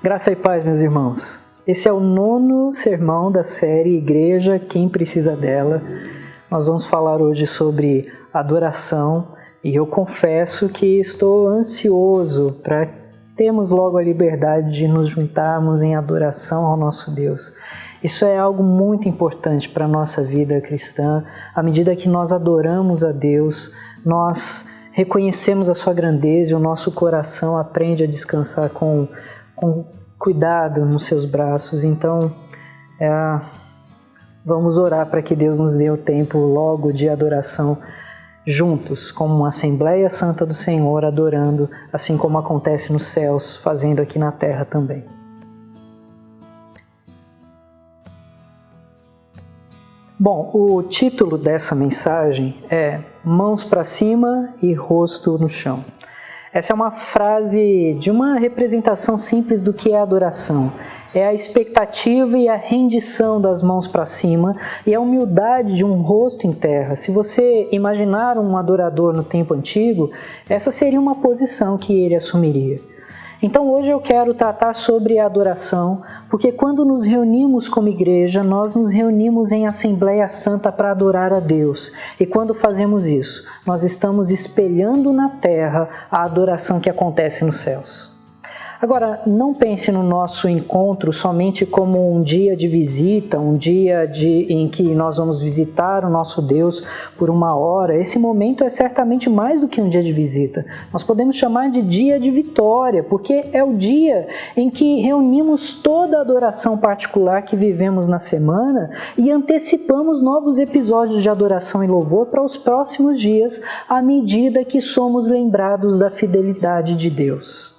Graça e paz, meus irmãos. Esse é o 9º sermão da série Igreja, Quem Precisa Dela. Nós vamos falar hoje sobre adoração e eu confesso que estou ansioso para termos logo a liberdade de nos juntarmos em adoração ao nosso Deus. Isso é algo muito importante para a nossa vida cristã. À medida que nós adoramos a Deus, nós reconhecemos a sua grandeza e o nosso coração aprende a descansar com cuidado nos seus braços. Então, vamos orar para que Deus nos dê o tempo logo de adoração juntos, como uma Assembleia Santa do Senhor, adorando, assim como acontece nos céus, fazendo aqui na terra também. Bom, o título dessa mensagem é Mãos para cima e rosto no chão. Essa é uma frase de uma representação simples do que é adoração. É a expectativa e a rendição das mãos para cima e a humildade de um rosto em terra. Se você imaginar um adorador no tempo antigo, essa seria uma posição que ele assumiria. Então hoje eu quero tratar sobre a adoração, porque quando nos reunimos como igreja, nós nos reunimos em Assembleia Santa para adorar a Deus. E quando fazemos isso, nós estamos espelhando na terra a adoração que acontece nos céus. Agora, não pense no nosso encontro somente como um dia de visita, um dia em que nós vamos visitar o nosso Deus por uma hora. Esse momento é certamente mais do que um dia de visita. Nós podemos chamar de dia de vitória, porque é o dia em que reunimos toda a adoração particular que vivemos na semana e antecipamos novos episódios de adoração e louvor para os próximos dias, à medida que somos lembrados da fidelidade de Deus.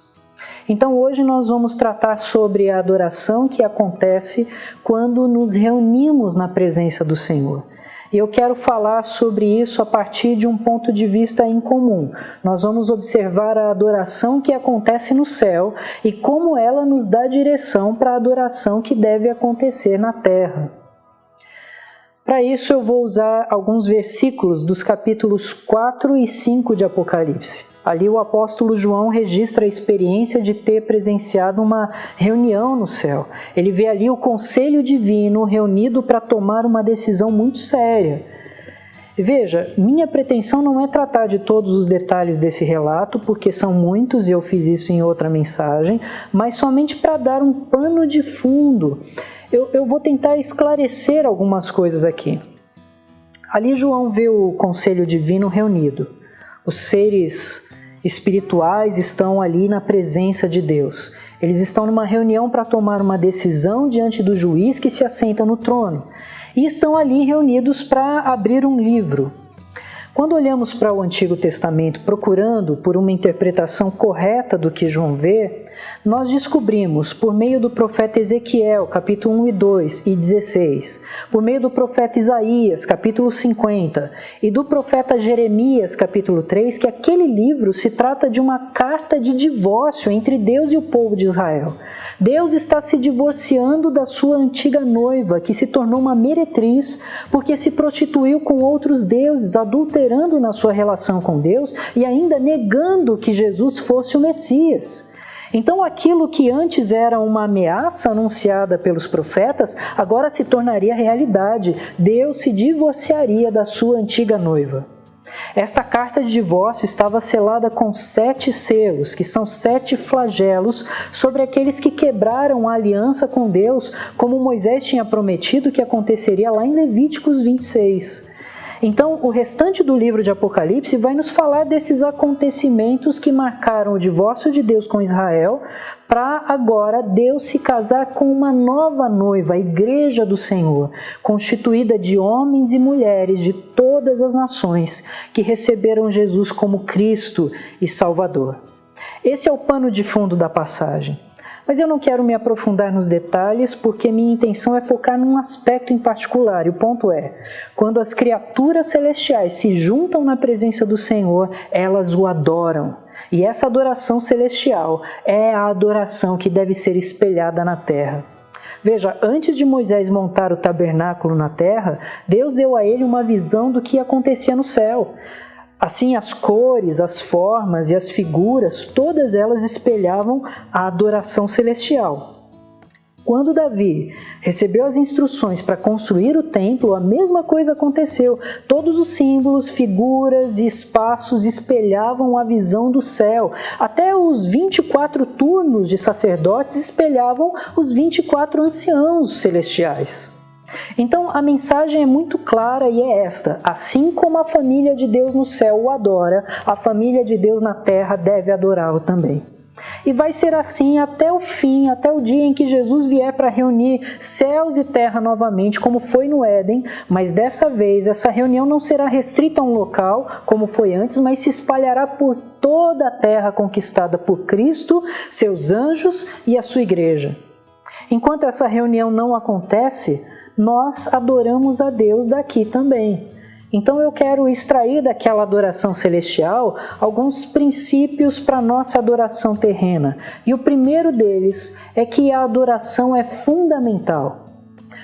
Então hoje nós vamos tratar sobre a adoração que acontece quando nos reunimos na presença do Senhor. E eu quero falar sobre isso a partir de um ponto de vista em comum. Nós vamos observar a adoração que acontece no céu e como ela nos dá direção para a adoração que deve acontecer na terra. Para isso eu vou usar alguns versículos dos capítulos 4 e 5 de Apocalipse. Ali o apóstolo João registra a experiência de ter presenciado uma reunião no céu. Ele vê ali o conselho divino reunido para tomar uma decisão muito séria. Veja, minha pretensão não é tratar de todos os detalhes desse relato, porque são muitos e eu fiz isso em outra mensagem, mas somente para dar um pano de fundo. Eu vou tentar esclarecer algumas coisas aqui. Ali João vê o conselho divino reunido. Os seres espirituais estão ali na presença de Deus. Eles estão numa reunião para tomar uma decisão diante do juiz que se assenta no trono. E estão ali reunidos para abrir um livro. Quando olhamos para o Antigo Testamento procurando por uma interpretação correta do que João vê, nós descobrimos por meio do profeta Ezequiel, capítulo 1 e 2 e 16, por meio do profeta Isaías, capítulo 50, e do profeta Jeremias, capítulo 3, que aquele livro se trata de uma carta de divórcio entre Deus e o povo de Israel. Deus está se divorciando da sua antiga noiva, que se tornou uma meretriz, porque se prostituiu com outros deuses, adulterando na sua relação com Deus e ainda negando que Jesus fosse o Messias. Então aquilo que antes era uma ameaça anunciada pelos profetas, agora se tornaria realidade. Deus se divorciaria da sua antiga noiva. Esta carta de divórcio estava selada com 7 selos, que são 7 flagelos sobre aqueles que quebraram a aliança com Deus, como Moisés tinha prometido que aconteceria lá em Levíticos 26. Então, o restante do livro de Apocalipse vai nos falar desses acontecimentos que marcaram o divórcio de Deus com Israel, para agora Deus se casar com uma nova noiva, a Igreja do Senhor, constituída de homens e mulheres de todas as nações que receberam Jesus como Cristo e Salvador. Esse é o pano de fundo da passagem. Mas eu não quero me aprofundar nos detalhes, porque minha intenção é focar num aspecto em particular. E o ponto é, quando as criaturas celestiais se juntam na presença do Senhor, elas o adoram. E essa adoração celestial é a adoração que deve ser espelhada na terra. Veja, antes de Moisés montar o tabernáculo na terra, Deus deu a ele uma visão do que acontecia no céu. Assim, as cores, as formas e as figuras, todas elas espelhavam a adoração celestial. Quando Davi recebeu as instruções para construir o templo, a mesma coisa aconteceu. Todos os símbolos, figuras e espaços espelhavam a visão do céu. Até os 24 turnos de sacerdotes espelhavam os 24 anciãos celestiais. Então a mensagem é muito clara e é esta: assim como a família de Deus no céu o adora, a família de Deus na terra deve adorá-lo também. E vai ser assim até o fim, até o dia em que Jesus vier para reunir céus e terra novamente, como foi no Éden, mas dessa vez essa reunião não será restrita a um local, como foi antes, mas se espalhará por toda a terra conquistada por Cristo, seus anjos e a sua igreja. Enquanto essa reunião não acontece, nós adoramos a Deus daqui também. Então eu quero extrair daquela adoração celestial alguns princípios para a nossa adoração terrena. E o primeiro deles é que a adoração é fundamental.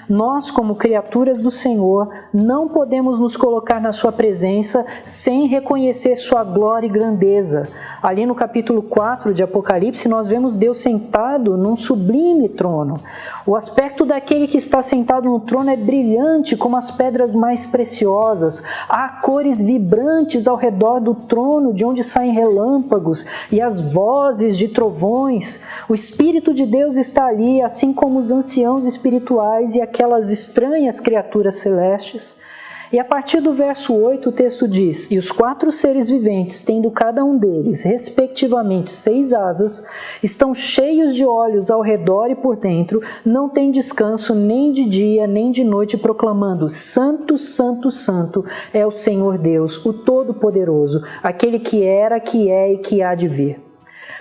Nós, como criaturas do Senhor, não podemos nos colocar na sua presença sem reconhecer sua glória e grandeza. Ali no capítulo 4 de Apocalipse, nós vemos Deus sentado num sublime trono. O aspecto daquele que está sentado no trono é brilhante como as pedras mais preciosas. Há cores vibrantes ao redor do trono, de onde saem relâmpagos e as vozes de trovões. O Espírito de Deus está ali, assim como os anciãos espirituais e aquelas estranhas criaturas celestes. E a partir do verso 8 o texto diz: e os 4 seres viventes, tendo cada um deles, respectivamente, 6 asas, estão cheios de olhos ao redor e por dentro, não têm descanso nem de dia nem de noite, proclamando: Santo, Santo, Santo é o Senhor Deus, o Todo-Poderoso, aquele que era, que é e que há de vir.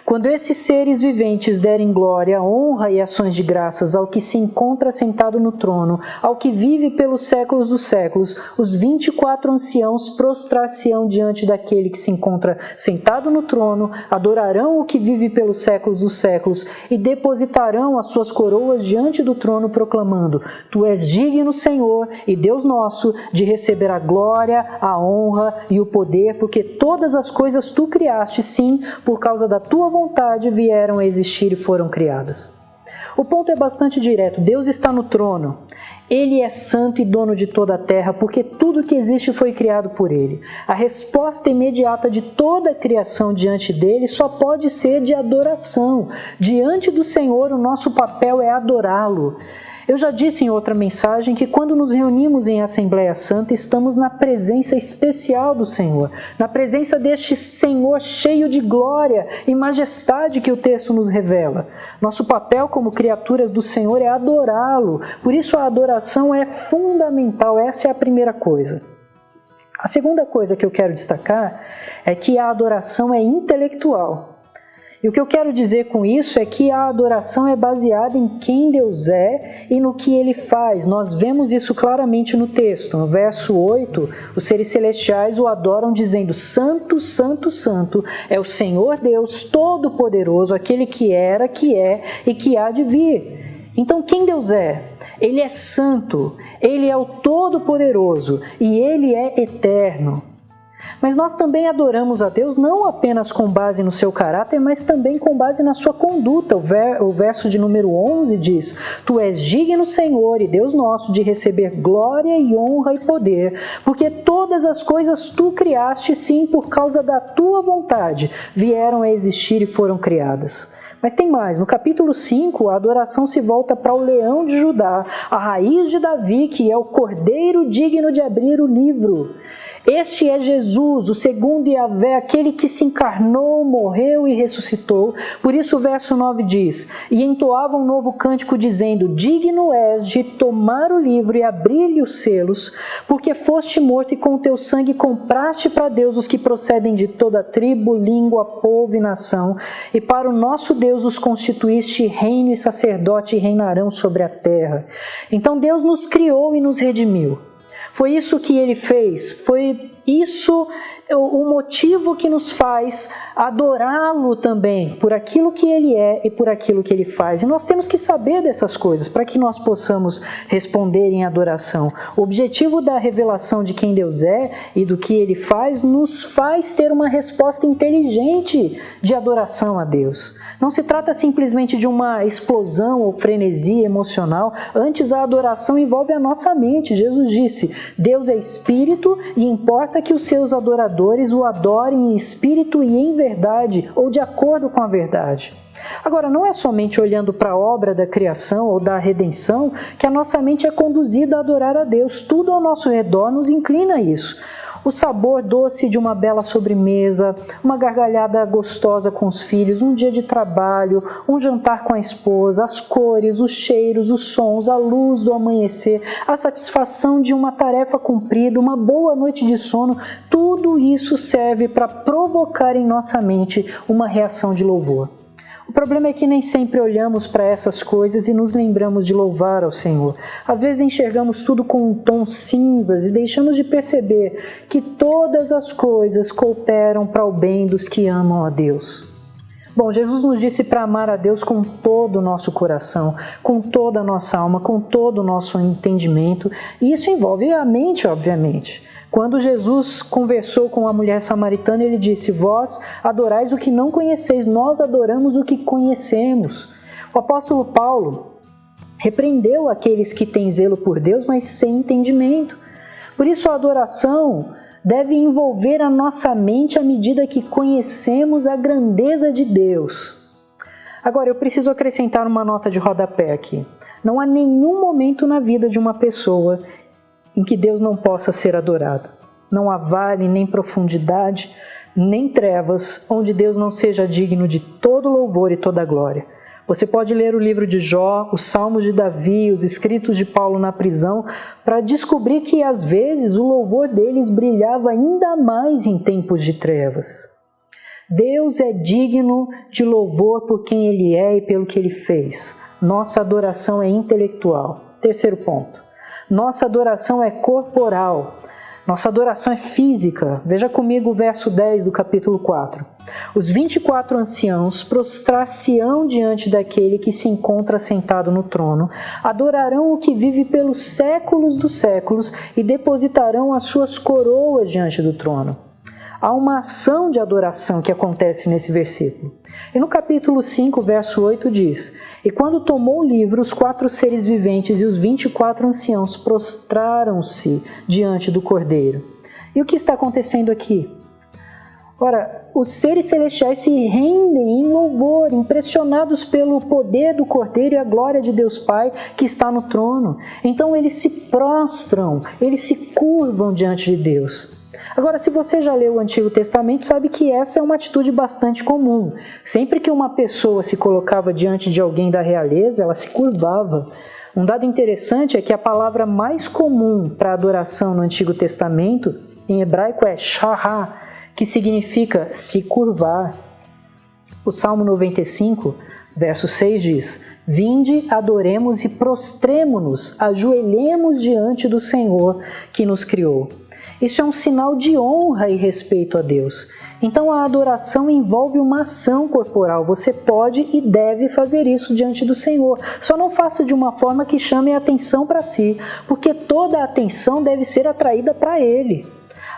Quando esses seres viventes derem glória, honra e ações de graças ao que se encontra sentado no trono, ao que vive pelos séculos dos séculos, os 24 anciãos prostrar-se-ão diante daquele que se encontra sentado no trono, adorarão o que vive pelos séculos dos séculos e depositarão as suas coroas diante do trono, proclamando: Tu és digno, Senhor e Deus nosso, de receber a glória, a honra e o poder, porque todas as coisas tu criaste, sim, por causa da tua vontade vieram a existir e foram criadas. O ponto é bastante direto. Deus está no trono. Ele é santo e dono de toda a terra, porque tudo que existe foi criado por Ele. A resposta imediata de toda a criação diante dele só pode ser de adoração. Diante do Senhor, o nosso papel é adorá-lo. Eu já disse em outra mensagem que quando nos reunimos em Assembleia Santa, estamos na presença especial do Senhor, na presença deste Senhor cheio de glória e majestade que o texto nos revela. Nosso papel como criaturas do Senhor é adorá-lo, por isso a adoração é fundamental, essa é a primeira coisa. A segunda coisa que eu quero destacar é que a adoração é intelectual. E o que eu quero dizer com isso é que a adoração é baseada em quem Deus é e no que Ele faz. Nós vemos isso claramente no texto. No verso 8, os seres celestiais o adoram dizendo: Santo, Santo, Santo é o Senhor Deus Todo-Poderoso, aquele que era, que é e que há de vir. Então quem Deus é? Ele é santo, Ele é o Todo-Poderoso e Ele é eterno. Mas nós também adoramos a Deus não apenas com base no seu caráter, mas também com base na sua conduta. O verso de número 11 diz: Tu és digno, Senhor e Deus nosso, de receber glória e honra e poder, porque todas as coisas tu criaste, sim, por causa da tua vontade, vieram a existir e foram criadas. Mas tem mais, no capítulo 5, a adoração se volta para o leão de Judá, a raiz de Davi, que é o cordeiro digno de abrir o livro. Este é Jesus, o segundo Yahvé, aquele que se encarnou, morreu e ressuscitou. Por isso o verso 9 diz: E entoava um novo cântico dizendo: Digno és de tomar o livro e abrir-lhe os selos, porque foste morto e com o teu sangue compraste para Deus os que procedem de toda tribo, língua, povo e nação, e para o nosso Deus os constituíste reino e sacerdote e reinarão sobre a terra. Então Deus nos criou e nos redimiu. Foi isso que Ele fez, foi isso o motivo que nos faz adorá-lo também, por aquilo que Ele é e por aquilo que Ele faz. E nós temos que saber dessas coisas para que nós possamos responder em adoração. O objetivo da revelação de quem Deus é e do que Ele faz nos faz ter uma resposta inteligente de adoração a Deus. Não se trata simplesmente de uma explosão ou frenesi emocional, antes a adoração envolve a nossa mente. Jesus disse: Deus é Espírito e importa que os seus adoradores o adorem em espírito e em verdade, ou de acordo com a verdade. Agora, não é somente olhando para a obra da criação ou da redenção que a nossa mente é conduzida a adorar a Deus. Tudo ao nosso redor nos inclina a isso. O sabor doce de uma bela sobremesa, uma gargalhada gostosa com os filhos, um dia de trabalho, um jantar com a esposa, as cores, os cheiros, os sons, a luz do amanhecer, a satisfação de uma tarefa cumprida, uma boa noite de sono, tudo isso serve para provocar em nossa mente uma reação de louvor. O problema é que nem sempre olhamos para essas coisas e nos lembramos de louvar ao Senhor. Às vezes enxergamos tudo com tons cinzas e deixamos de perceber que todas as coisas cooperam para o bem dos que amam a Deus. Bom, Jesus nos disse para amar a Deus com todo o nosso coração, com toda a nossa alma, com todo o nosso entendimento, e isso envolve a mente, obviamente. Quando Jesus conversou com a mulher samaritana, ele disse: vós adorais o que não conheceis, nós adoramos o que conhecemos. O apóstolo Paulo repreendeu aqueles que têm zelo por Deus, mas sem entendimento. Por isso a adoração deve envolver a nossa mente à medida que conhecemos a grandeza de Deus. Agora, eu preciso acrescentar uma nota de rodapé aqui. Não há nenhum momento na vida de uma pessoa em que Deus não possa ser adorado. Não há vale, nem profundidade, nem trevas, onde Deus não seja digno de todo louvor e toda glória. Você pode ler o livro de Jó, os Salmos de Davi, os escritos de Paulo na prisão, para descobrir que às vezes o louvor deles brilhava ainda mais em tempos de trevas. Deus é digno de louvor por quem Ele é e pelo que Ele fez. Nossa adoração é intelectual. Terceiro ponto. Nossa adoração é corporal, nossa adoração é física. Veja comigo o verso 10 do capítulo 4. Os 24 anciãos prostrar-se-ão diante daquele que se encontra sentado no trono, adorarão o que vive pelos séculos dos séculos e depositarão as suas coroas diante do trono. Há uma ação de adoração que acontece nesse versículo. E no capítulo 5, verso 8 diz: E quando tomou o livro, os 4 seres viventes e os 24 anciãos prostraram-se diante do Cordeiro. E o que está acontecendo aqui? Ora, os seres celestiais se rendem em louvor, impressionados pelo poder do Cordeiro e a glória de Deus Pai que está no trono. Então eles se prostram, eles se curvam diante de Deus. Agora, se você já leu o Antigo Testamento, sabe que essa é uma atitude bastante comum. Sempre que uma pessoa se colocava diante de alguém da realeza, ela se curvava. Um dado interessante é que a palavra mais comum para adoração no Antigo Testamento, em hebraico, é shahá, que significa se curvar. O Salmo 95, verso 6 diz: Vinde, adoremos e prostremo-nos, ajoelhemos diante do Senhor que nos criou. Isso é um sinal de honra e respeito a Deus. Então a adoração envolve uma ação corporal. Você pode e deve fazer isso diante do Senhor. Só não faça de uma forma que chame a atenção para si, porque toda a atenção deve ser atraída para Ele.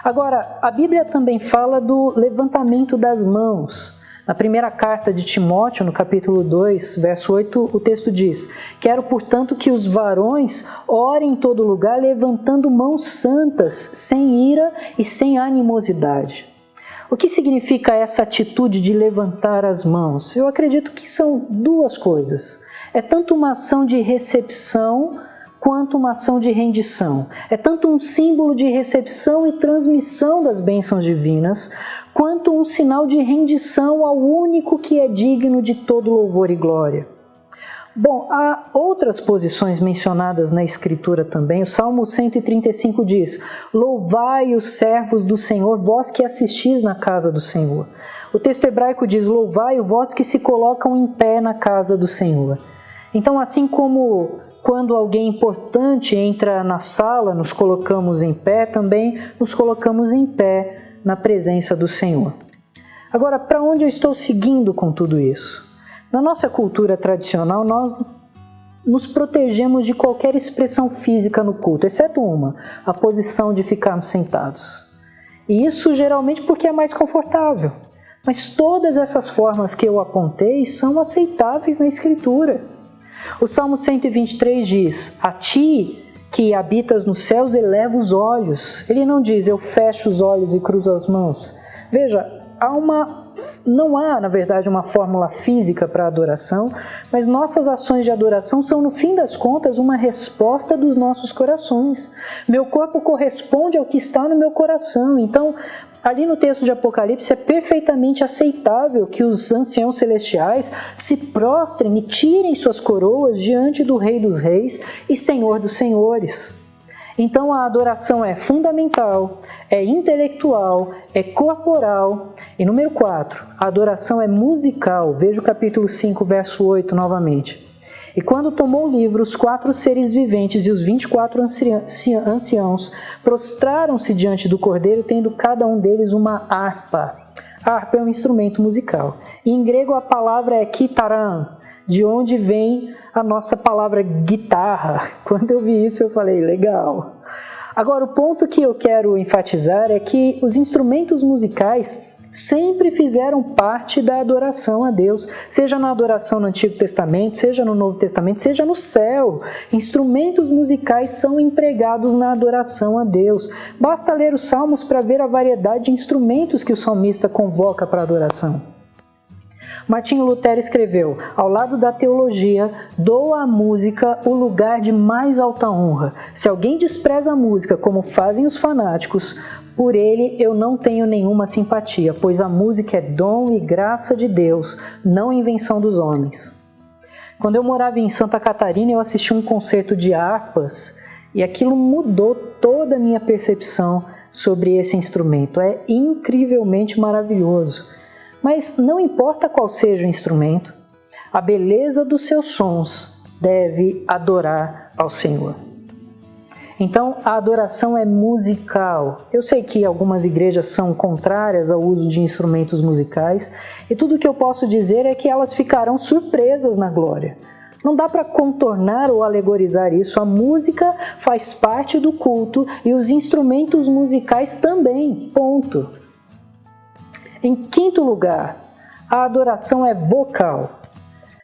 Agora, a Bíblia também fala do levantamento das mãos. Na primeira carta de Timóteo, no capítulo 2, verso 8, o texto diz: Quero, portanto, que os varões orem em todo lugar, levantando mãos santas, sem ira e sem animosidade. O que significa essa atitude de levantar as mãos? Eu acredito que são duas coisas. É tanto uma ação de recepção quanto uma ação de rendição. É tanto um símbolo de recepção e transmissão das bênçãos divinas, quanto um sinal de rendição ao único que é digno de todo louvor e glória. Bom, há outras posições mencionadas na Escritura também. O Salmo 135 diz: Louvai os servos do Senhor, vós que assistis na casa do Senhor. O texto hebraico diz: Louvai vós que se colocam em pé na casa do Senhor. Então, assim como quando alguém importante entra na sala, nos colocamos em pé, também nos colocamos em pé na presença do Senhor. Agora, para onde eu estou seguindo com tudo isso? Na nossa cultura tradicional, nós nos protegemos de qualquer expressão física no culto, exceto uma, a posição de ficarmos sentados. E isso geralmente porque é mais confortável. Mas todas essas formas que eu apontei são aceitáveis na Escritura. O Salmo 123 diz: a ti que habitas nos céus eleva os olhos. Ele não diz: eu fecho os olhos e cruzo as mãos. Veja, não há, na verdade, uma fórmula física para a adoração, mas nossas ações de adoração são, no fim das contas, uma resposta dos nossos corações. Meu corpo corresponde ao que está no meu coração. Então, ali no texto de Apocalipse, é perfeitamente aceitável que os anciãos celestiais se prostrem e tirem suas coroas diante do Rei dos Reis e Senhor dos Senhores. Então a adoração é fundamental, é intelectual, é corporal. E número 4, a adoração é musical. Veja o capítulo 5, verso 8 novamente. E quando tomou o livro, os 4 seres viventes e os 24 anciãos prostraram-se diante do Cordeiro, tendo cada um deles uma harpa. A harpa é um instrumento musical. E em grego a palavra é kitaran, de onde vem a nossa palavra guitarra. Quando eu vi isso eu falei, legal. Agora, o ponto que eu quero enfatizar é que os instrumentos musicais sempre fizeram parte da adoração a Deus, seja na adoração no Antigo Testamento, seja no Novo Testamento, seja no céu. Instrumentos musicais são empregados na adoração a Deus. Basta ler os Salmos para ver a variedade de instrumentos que o salmista convoca para a adoração. Martinho Lutero escreveu: ao lado da teologia, dou à música o lugar de mais alta honra. Se alguém despreza a música como fazem os fanáticos, por ele eu não tenho nenhuma simpatia, pois a música é dom e graça de Deus, não invenção dos homens. Quando eu morava em Santa Catarina, eu assisti um concerto de harpas e aquilo mudou toda a minha percepção sobre esse instrumento. É incrivelmente maravilhoso. Mas não importa qual seja o instrumento, a beleza dos seus sons deve adorar ao Senhor. Então, a adoração é musical. Eu sei que algumas igrejas são contrárias ao uso de instrumentos musicais, e tudo o que eu posso dizer é que elas ficarão surpresas na glória. Não dá para contornar ou alegorizar isso. A música faz parte do culto e os instrumentos musicais também. Ponto. Em quinto lugar, a adoração é vocal.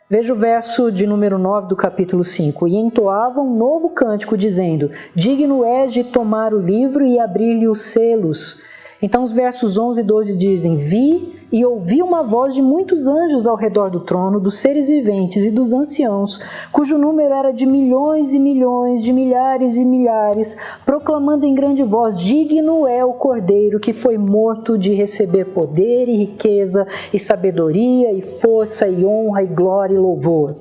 Veja o verso de número 9 do capítulo 5. E entoava um novo cântico, dizendo: digno és de tomar o livro e abrir-lhe os selos. Então os versos 11 e 12 dizem: vi e ouvi uma voz de muitos anjos ao redor do trono, dos seres viventes e dos anciãos, cujo número era de milhões e milhões, de milhares e milhares, proclamando em grande voz: digno é o Cordeiro que foi morto de receber poder e riqueza e sabedoria e força e honra e glória e louvor.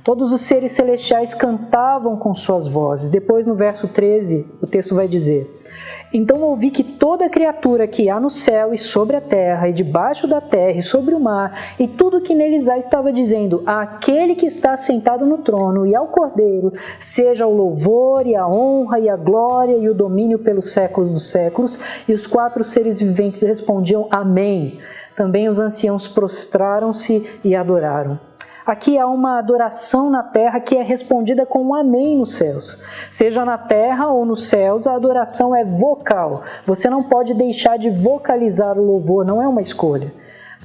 Todos os seres celestiais cantavam com suas vozes. Depois no verso 13 o texto vai dizer: então ouvi que toda criatura que há no céu e sobre a terra, e debaixo da terra e sobre o mar, e tudo que neles há, estava dizendo: àquele que está sentado no trono e ao Cordeiro, seja o louvor e a honra e a glória e o domínio pelos séculos dos séculos. E os 4 seres viventes respondiam: amém. Também os anciãos prostraram-se e adoraram. Aqui há uma adoração na terra que é respondida com um amém nos céus. Seja na terra ou nos céus, a adoração é vocal. Você não pode deixar de vocalizar o louvor, não é uma escolha.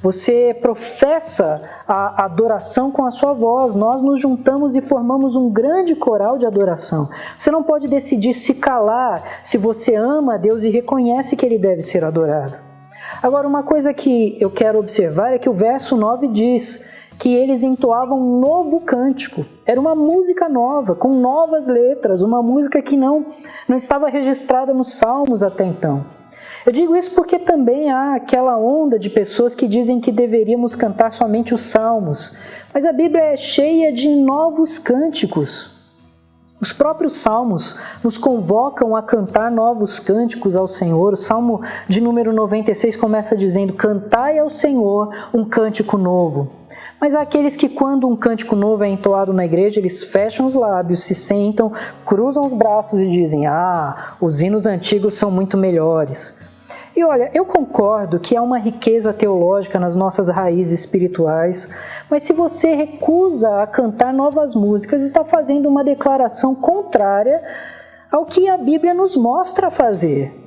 Você professa a adoração com a sua voz. Nós nos juntamos e formamos um grande coral de adoração. Você não pode decidir se calar se você ama a Deus e reconhece que Ele deve ser adorado. Agora, uma coisa que eu quero observar é que o verso 9 diz que eles entoavam um novo cântico. Era uma música nova, com novas letras, uma música que não estava registrada nos Salmos até então. Eu digo isso porque também há aquela onda de pessoas que dizem que deveríamos cantar somente os Salmos, mas a Bíblia é cheia de novos cânticos. Os próprios Salmos nos convocam a cantar novos cânticos ao Senhor. O Salmo de número 96 começa dizendo: cantai ao Senhor um cântico novo. Mas há aqueles que, quando um cântico novo é entoado na igreja, eles fecham os lábios, se sentam, cruzam os braços e dizem: os hinos antigos são muito melhores. E olha, eu concordo que há uma riqueza teológica nas nossas raízes espirituais, mas se você recusa a cantar novas músicas, está fazendo uma declaração contrária ao que a Bíblia nos mostra a fazer.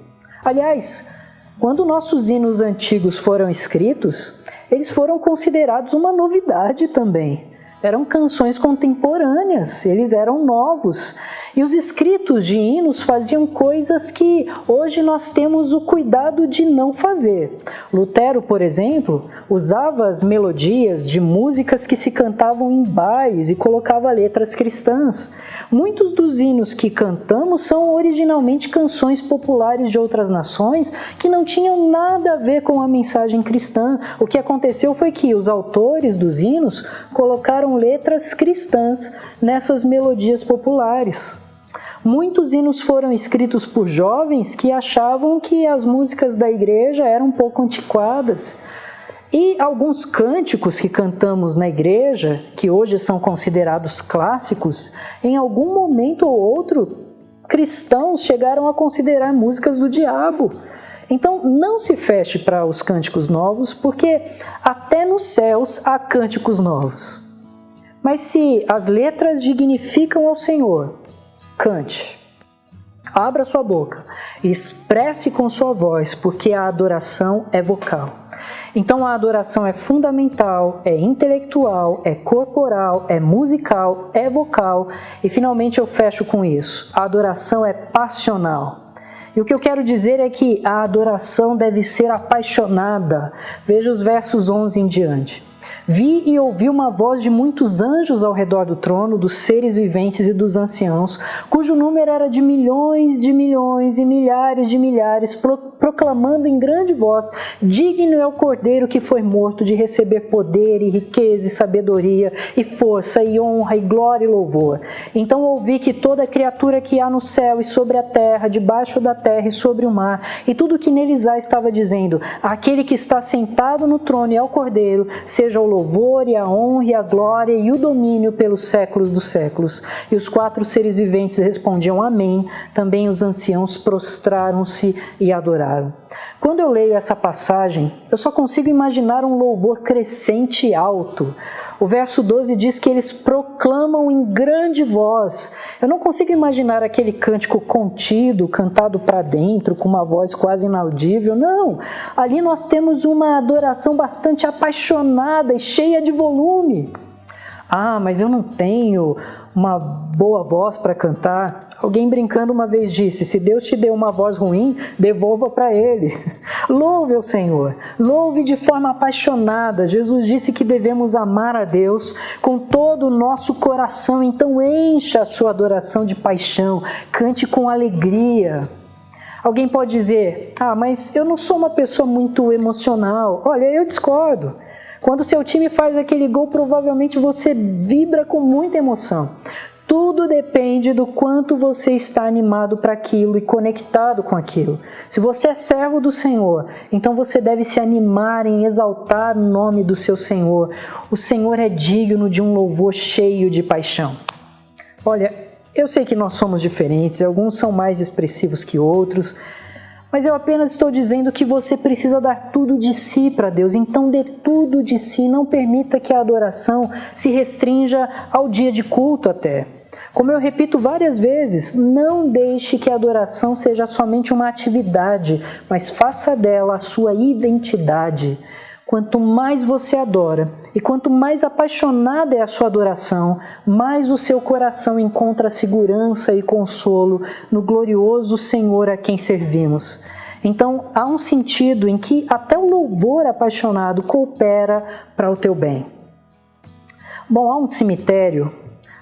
Aliás, quando nossos hinos antigos foram escritos, eles foram considerados uma novidade também. Eram canções contemporâneas, eles eram novos. E os escritos de hinos faziam coisas que hoje nós temos o cuidado de não fazer. Lutero, por exemplo, usava as melodias de músicas que se cantavam em bailes e colocava letras cristãs. Muitos dos hinos que cantamos são originalmente canções populares de outras nações que não tinham nada a ver com a mensagem cristã. O que aconteceu foi que os autores dos hinos colocaram letras cristãs nessas melodias populares. Muitos hinos foram escritos por jovens que achavam que as músicas da igreja eram um pouco antiquadas. E alguns cânticos que cantamos na igreja, que hoje são considerados clássicos, em algum momento ou outro, cristãos chegaram a considerar músicas do diabo. Então, não se feche para os cânticos novos, porque até nos céus há cânticos novos. Mas se as letras dignificam ao Senhor, cante. Abra sua boca e expresse com sua voz, porque a adoração é vocal. Então a adoração é fundamental, é intelectual, é corporal, é musical, é vocal. E finalmente eu fecho com isso. A adoração é passional. E o que eu quero dizer é que a adoração deve ser apaixonada. Veja os versos 11 em diante. Vi e ouvi uma voz de muitos anjos ao redor do trono, dos seres viventes e dos anciãos, cujo número era de milhões e milhares de milhares, proclamando em grande voz: digno é o Cordeiro que foi morto de receber poder e riqueza e sabedoria e força e honra e glória e louvor. Então ouvi que toda criatura que há no céu e sobre a terra, debaixo da terra e sobre o mar, e tudo que neles há, estava dizendo: aquele que está sentado no trono e ao Cordeiro, seja o louvor e a honra e a glória e o domínio pelos séculos dos séculos. E os 4 seres viventes respondiam amém. Também os anciãos prostraram-se e adoraram. Quando eu leio essa passagem, eu só consigo imaginar um louvor crescente e alto. O verso 12 diz que eles proclamam em grande voz. Eu não consigo imaginar aquele cântico contido, cantado para dentro, com uma voz quase inaudível. Não, ali nós temos uma adoração bastante apaixonada e cheia de volume. Ah, mas eu não tenho uma boa voz para cantar. Alguém brincando uma vez disse: se Deus te deu uma voz ruim, devolva para Ele. Louve ao Senhor, louve de forma apaixonada. Jesus disse que devemos amar a Deus com todo o nosso coração, então encha a sua adoração de paixão, cante com alegria. Alguém pode dizer: ah, mas eu não sou uma pessoa muito emocional. Olha, eu discordo. Quando seu time faz aquele gol, provavelmente você vibra com muita emoção. Tudo depende do quanto você está animado para aquilo e conectado com aquilo. Se você é servo do Senhor, então você deve se animar em exaltar o nome do seu Senhor. O Senhor é digno de um louvor cheio de paixão. Olha, eu sei que nós somos diferentes, alguns são mais expressivos que outros, mas eu apenas estou dizendo que você precisa dar tudo de si para Deus. Então dê tudo de si, não permita que a adoração se restrinja ao dia de culto até. Como eu repito várias vezes, não deixe que a adoração seja somente uma atividade, mas faça dela a sua identidade. Quanto mais você adora e quanto mais apaixonada é a sua adoração, mais o seu coração encontra segurança e consolo no glorioso Senhor a quem servimos. Então, há um sentido em que até o louvor apaixonado coopera para o teu bem. Bom, há um cemitério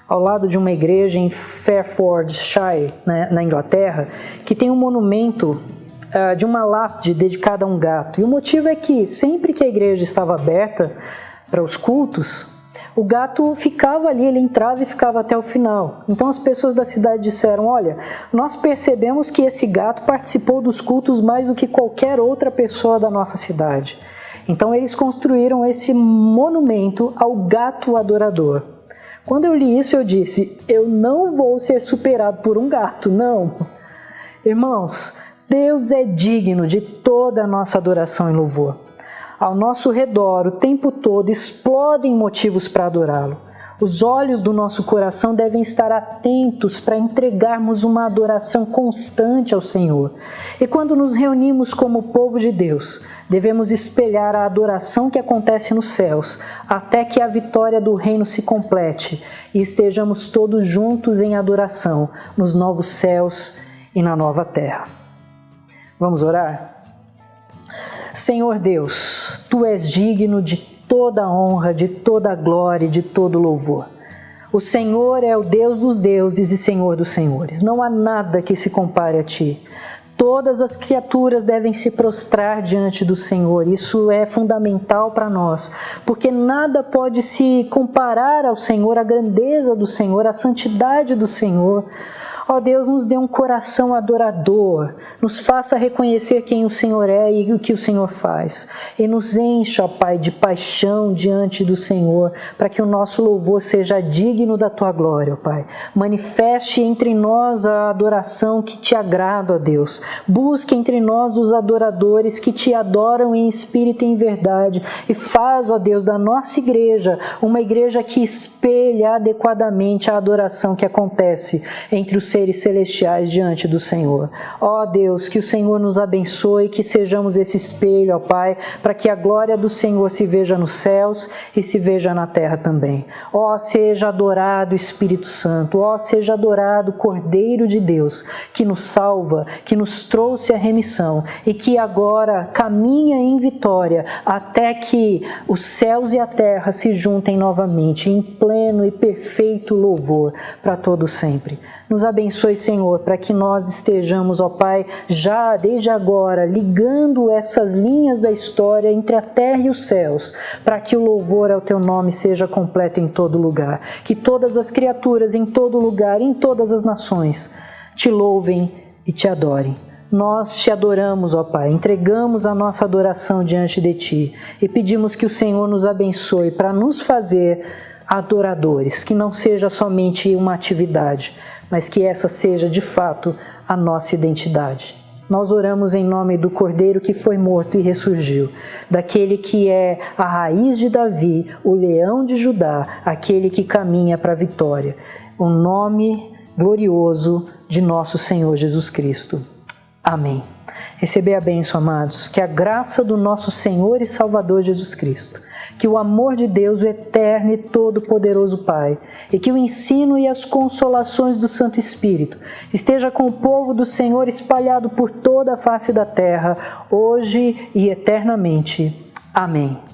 ao lado de uma igreja em Hertfordshire, na Inglaterra, que tem um monumento de uma lápide dedicada a um gato. E o motivo é que sempre que a igreja estava aberta para os cultos, o gato ficava ali, ele entrava e ficava até o final. Então as pessoas da cidade disseram: olha, nós percebemos que esse gato participou dos cultos mais do que qualquer outra pessoa da nossa cidade. Então eles construíram esse monumento ao gato adorador. Quando eu li isso, eu disse: eu não vou ser superado por um gato, não. Irmãos, Deus é digno de toda a nossa adoração e louvor. Ao nosso redor, o tempo todo, explodem motivos para adorá-lo. Os olhos do nosso coração devem estar atentos para entregarmos uma adoração constante ao Senhor. E quando nos reunimos como povo de Deus, devemos espelhar a adoração que acontece nos céus, até que a vitória do reino se complete e estejamos todos juntos em adoração nos novos céus e na nova terra. Vamos orar? Senhor Deus, Tu és digno de toda a honra, de toda a glória e de todo o louvor. O Senhor é o Deus dos deuses e Senhor dos senhores. Não há nada que se compare a Ti. Todas as criaturas devem se prostrar diante do Senhor. Isso é fundamental para nós, porque nada pode se comparar ao Senhor, a grandeza do Senhor, a santidade do Senhor. Ó Deus, nos dê um coração adorador, nos faça reconhecer quem o Senhor é e o que o Senhor faz. E nos encha, ó Pai, de paixão diante do Senhor, para que o nosso louvor seja digno da Tua glória, ó Pai. Manifeste entre nós a adoração que Te agrada, ó Deus. Busque entre nós os adoradores que Te adoram em espírito e em verdade. E faz, ó Deus, da nossa igreja uma igreja que espelha adequadamente a adoração que acontece entre os seres celestiais diante do Senhor. Ó Deus, que o Senhor nos abençoe, que sejamos esse espelho, ó Pai, para que a glória do Senhor se veja nos céus e se veja na terra também. Ó, seja adorado Espírito Santo, ó, seja adorado Cordeiro de Deus, que nos salva, que nos trouxe a remissão e que agora caminha em vitória até que os céus e a terra se juntem novamente em pleno e perfeito louvor para todo sempre. Nos abençoe, Senhor, para que nós estejamos, ó Pai, já desde agora, ligando essas linhas da história entre a terra e os céus, para que o louvor ao Teu nome seja completo em todo lugar. Que todas as criaturas, em todo lugar, em todas as nações, Te louvem e Te adorem. Nós Te adoramos, ó Pai, entregamos a nossa adoração diante de Ti e pedimos que o Senhor nos abençoe para nos fazer adoradores, que não seja somente uma atividade, mas que essa seja de fato a nossa identidade. Nós oramos em nome do Cordeiro que foi morto e ressurgiu, daquele que é a raiz de Davi, o leão de Judá, aquele que caminha para a vitória. O nome glorioso de nosso Senhor Jesus Cristo. Amém. Receber a bênção, amados, que a graça do nosso Senhor e Salvador Jesus Cristo, que o amor de Deus, o eterno e todo-poderoso Pai, e que o ensino e as consolações do Santo Espírito esteja com o povo do Senhor espalhado por toda a face da terra, hoje e eternamente. Amém.